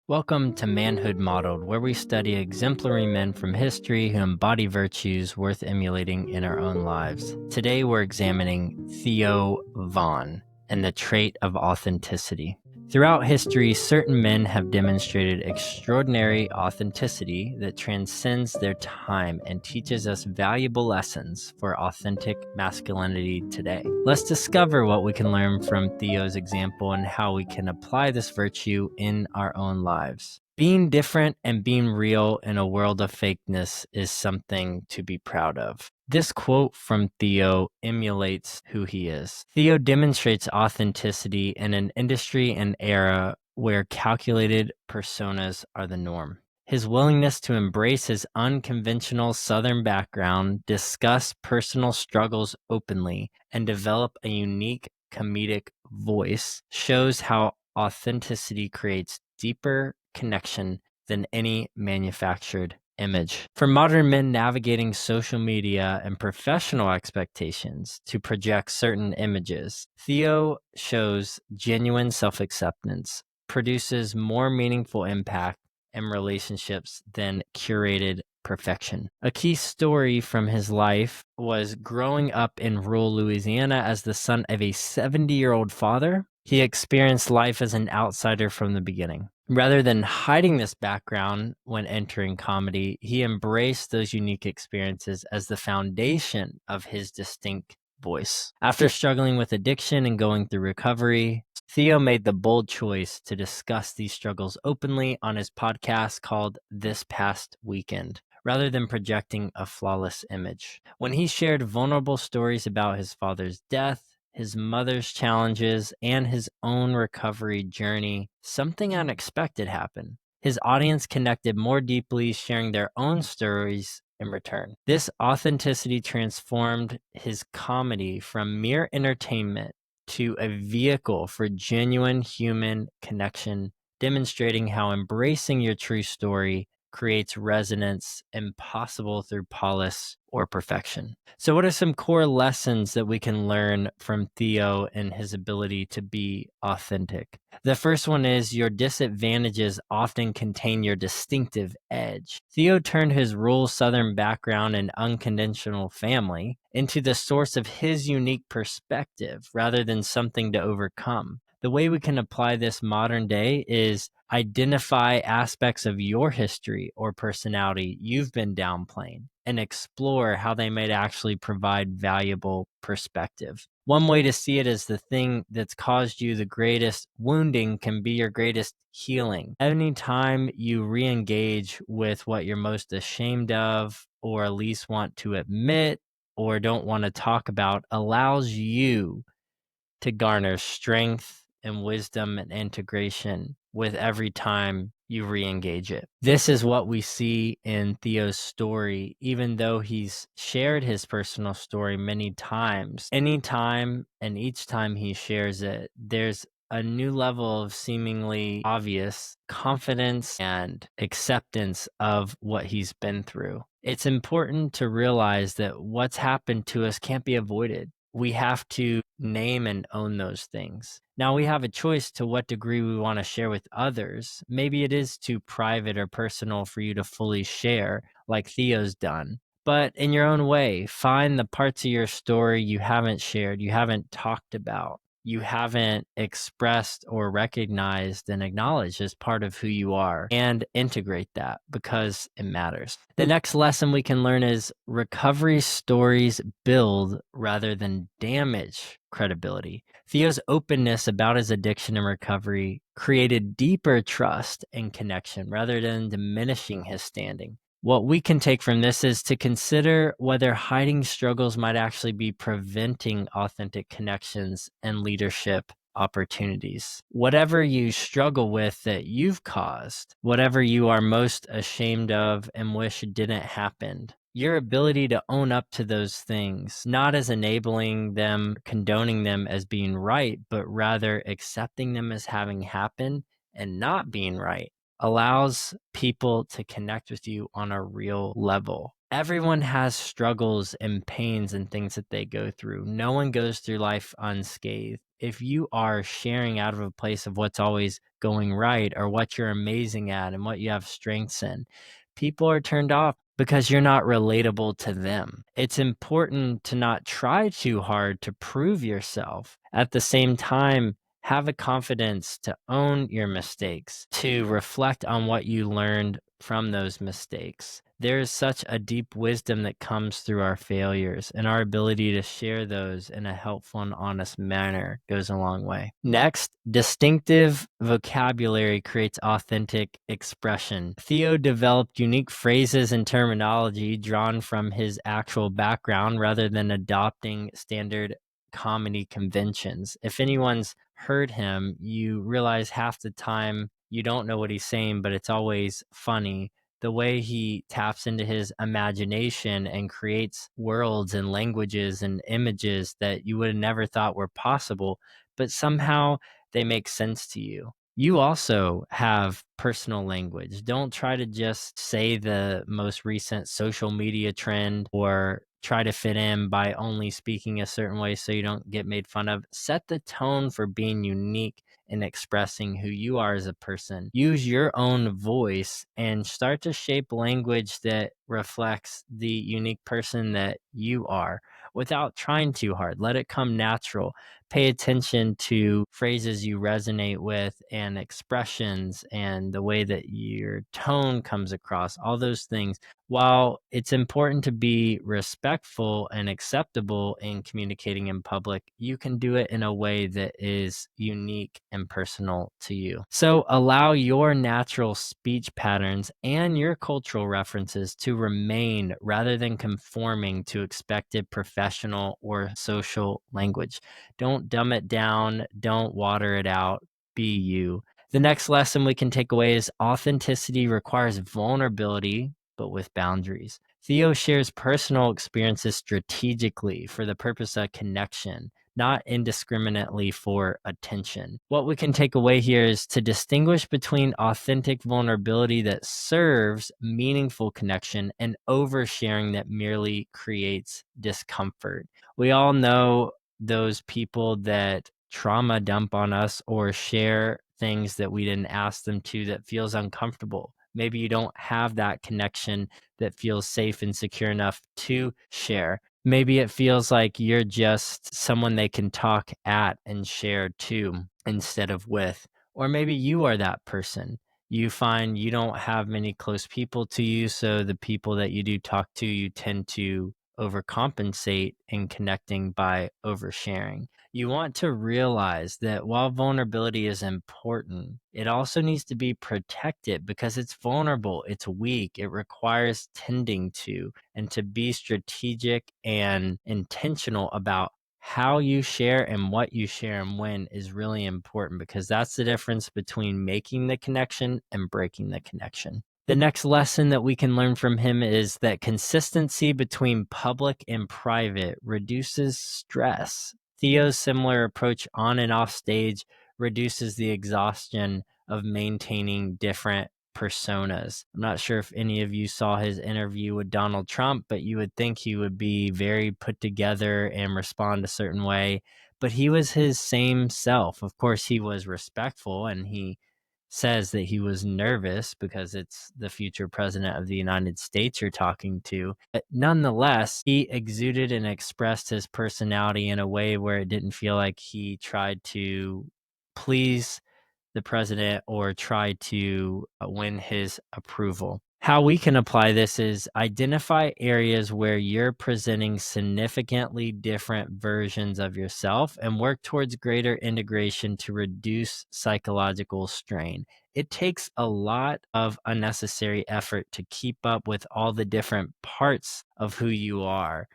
Welcome to Manhood Modeled, where we study exemplary men from history who embody virtues worth emulating in our own lives. Today we're examining Theo Von and the trait of authenticity. Throughout history, certain men have demonstrated extraordinary authenticity that transcends their time and teaches us valuable lessons for authentic masculinity today. Let's discover what we can learn from Theo's example and how we can apply this virtue in our own lives. Being different and being real in a world of fakeness is something to be proud of. This quote from Theo emulates who he is. Theo demonstrates authenticity in an industry and era where calculated personas are the norm. His willingness to embrace his unconventional Southern background, discuss personal struggles openly, and develop a unique comedic voice shows how authenticity creates deeper connection than any manufactured image. For modern men navigating social media and professional expectations to project certain images, Theo shows genuine self-acceptance, produces more meaningful impact in relationships than curated perfection. A key story from his life was growing up in rural Louisiana as the son of a 70-year-old father. He experienced life as an outsider from the beginning. Rather than hiding this background when entering comedy, he embraced those unique experiences as the foundation of his distinct voice. After struggling with addiction and going through recovery, Theo made the bold choice to discuss these struggles openly on his podcast called This Past Weekend, rather than projecting a flawless image. When he shared vulnerable stories about his father's death, his mother's challenges, and his own recovery journey, something unexpected happened. His audience connected more deeply, sharing their own stories in return. This authenticity transformed his comedy from mere entertainment to a vehicle for genuine human connection, demonstrating how embracing your true story creates resonance impossible through polish or perfection. So what are some core lessons that we can learn from Theo and his ability to be authentic? The first one is your disadvantages often contain your distinctive edge. Theo turned his rural Southern background and unconventional family into the source of his unique perspective rather than something to overcome. The way we can apply this modern day is identify aspects of your history or personality you've been downplaying and explore how they might actually provide valuable perspective. One way to see it is the thing that's caused you the greatest wounding can be your greatest healing. Anytime you re-engage with what you're most ashamed of or at least want to admit or don't want to talk about allows you to garner strength and wisdom and integration with every time you re-engage it. This is what we see in Theo's story, even though he's shared his personal story many times. Anytime and each time he shares it, there's a new level of seemingly obvious confidence and acceptance of what he's been through. It's important to realize that what's happened to us can't be avoided. We have to name and own those things. Now we have a choice to what degree we want to share with others. Maybe it is too private or personal for you to fully share like Theo's done. But in your own way, find the parts of your story you haven't shared, you haven't talked about, you haven't expressed or recognized and acknowledged as part of who you are, and integrate that because it matters. The next lesson we can learn is recovery stories build rather than damage credibility. Theo's openness about his addiction and recovery created deeper trust and connection rather than diminishing his standing. What we can take from this is to consider whether hiding struggles might actually be preventing authentic connections and leadership opportunities. Whatever you struggle with that you've caused, whatever you are most ashamed of and wish didn't happen, your ability to own up to those things, not as enabling them, condoning them as being right, but rather accepting them as having happened and not being right, allows people to connect with you on a real level. Everyone has struggles and pains and things that they go through. No one goes through life unscathed. If you are sharing out of a place of what's always going right or what you're amazing at and what you have strengths in. People are turned off because you're not relatable to them. It's important to not try too hard to prove yourself. At the same time, have a confidence to own your mistakes, to reflect on what you learned from those mistakes. There is such a deep wisdom that comes through our failures, and our ability to share those in a helpful and honest manner goes a long way. Next, distinctive vocabulary creates authentic expression. Theo developed unique phrases and terminology drawn from his actual background rather than adopting standard comedy conventions. If anyone's heard him, you realize half the time you don't know what he's saying, but it's always funny. The way he taps into his imagination and creates worlds and languages and images that you would have never thought were possible, but somehow they make sense to you. You also have personal language. Don't try to just say the most recent social media trend or try to fit in by only speaking a certain way so you don't get made fun of. Set the tone for being unique and expressing who you are as a person. Use your own voice and start to shape language that reflects the unique person that you are without trying too hard. Let it come natural. Pay attention to phrases you resonate with and expressions and the way that your tone comes across, all those things. While it's important to be respectful and acceptable in communicating in public, you can do it in a way that is unique and personal to you. So allow your natural speech patterns and your cultural references to remain rather than conforming to expected professional or social language. Don't dumb it down, don't water it out, be you. The next lesson we can take away is authenticity requires vulnerability, but with boundaries. Theo shares personal experiences strategically for the purpose of connection, not indiscriminately for attention. What we can take away here is to distinguish between authentic vulnerability that serves meaningful connection and oversharing that merely creates discomfort. We all know those people that trauma dump on us or share things that we didn't ask them to that feels uncomfortable. Maybe you don't have that connection that feels safe and secure enough to share. Maybe it feels like you're just someone they can talk at and share to instead of with. Or maybe you are that person. You find you don't have many close people to you, so the people that you do talk to, you tend to overcompensate in connecting by oversharing. You want to realize that while vulnerability is important, it also needs to be protected because it's vulnerable, it's weak, it requires tending to, and to be strategic and intentional about how you share and what you share and when is really important because that's the difference between making the connection and breaking the connection. The next lesson that we can learn from him is that consistency between public and private reduces stress. Theo's similar approach on and off stage reduces the exhaustion of maintaining different personas. I'm not sure if any of you saw his interview with Donald Trump, but you would think he would be very put together and respond a certain way. But he was his same self. Of course, he was respectful and he says that he was nervous because it's the future president of the United States you're talking to. But nonetheless, he exuded and expressed his personality in a way where it didn't feel like he tried to please the president or try to win his approval. How we can apply this is identify areas where you're presenting significantly different versions of yourself and work towards greater integration to reduce psychological strain. It takes a lot of unnecessary effort to keep up with all the different parts of who you are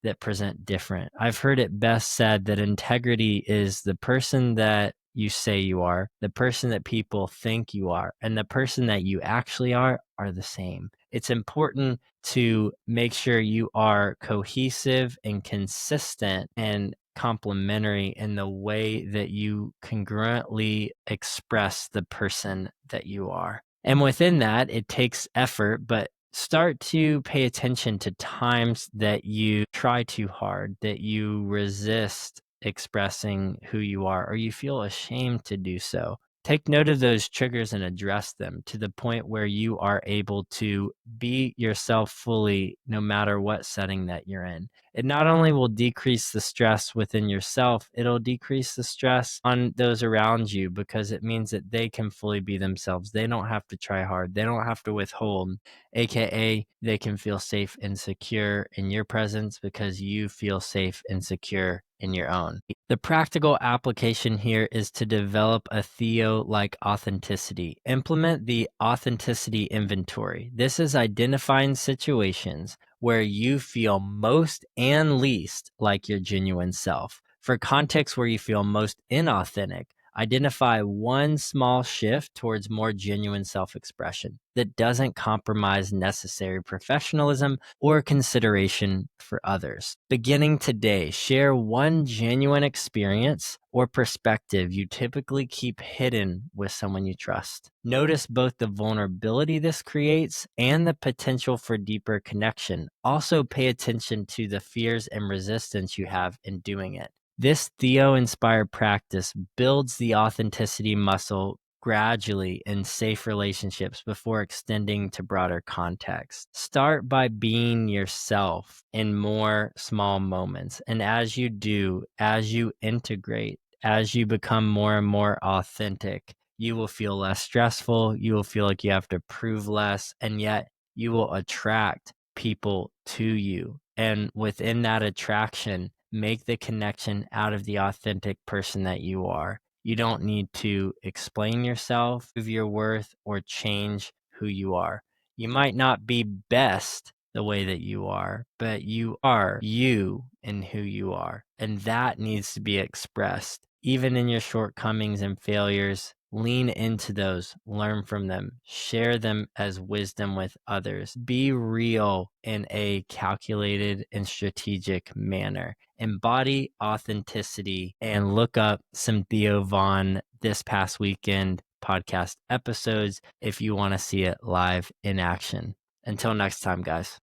that present different. I've heard it best said that integrity is the person that you say you are, the person that people think you are, and the person that you actually are the same. It's important to make sure you are cohesive and consistent and complementary in the way that you congruently express the person that you are. And within that, it takes effort, but start to pay attention to times that you try too hard, that you resist expressing who you are, or you feel ashamed to do so. Take note of those triggers and address them to the point where you are able to be yourself fully no matter what setting that you're in. It not only will decrease the stress within yourself, it'll decrease the stress on those around you because it means that they can fully be themselves. They don't have to try hard. They don't have to withhold, aka they can feel safe and secure in your presence because you feel safe and secure in your own. The practical application here is to develop a Theo-like authenticity. Implement the authenticity inventory. This is identifying situations where you feel most and least like your genuine self. For contexts where you feel most inauthentic, identify one small shift towards more genuine self-expression that doesn't compromise necessary professionalism or consideration for others. Beginning today, share one genuine experience or perspective you typically keep hidden with someone you trust. Notice both the vulnerability this creates and the potential for deeper connection. Also, pay attention to the fears and resistance you have in doing it. This Theo-inspired practice builds the authenticity muscle gradually in safe relationships before extending to broader context. Start by being yourself in more small moments. And as you do, as you integrate, as you become more and more authentic, you will feel less stressful. You will feel like you have to prove less, and yet you will attract people to you. And within that attraction, make the connection out of the authentic person that you are. You don't need to explain yourself, prove your worth, or change who you are. You might not be best the way that you are, but you are you and who you are. And that needs to be expressed. Even in your shortcomings and failures, lean into those, learn from them, share them as wisdom with others. Be real in a calculated and strategic manner. Embody authenticity and look up some Theo Von this past weekend podcast episodes if you want to see it live in action. Until next time, guys.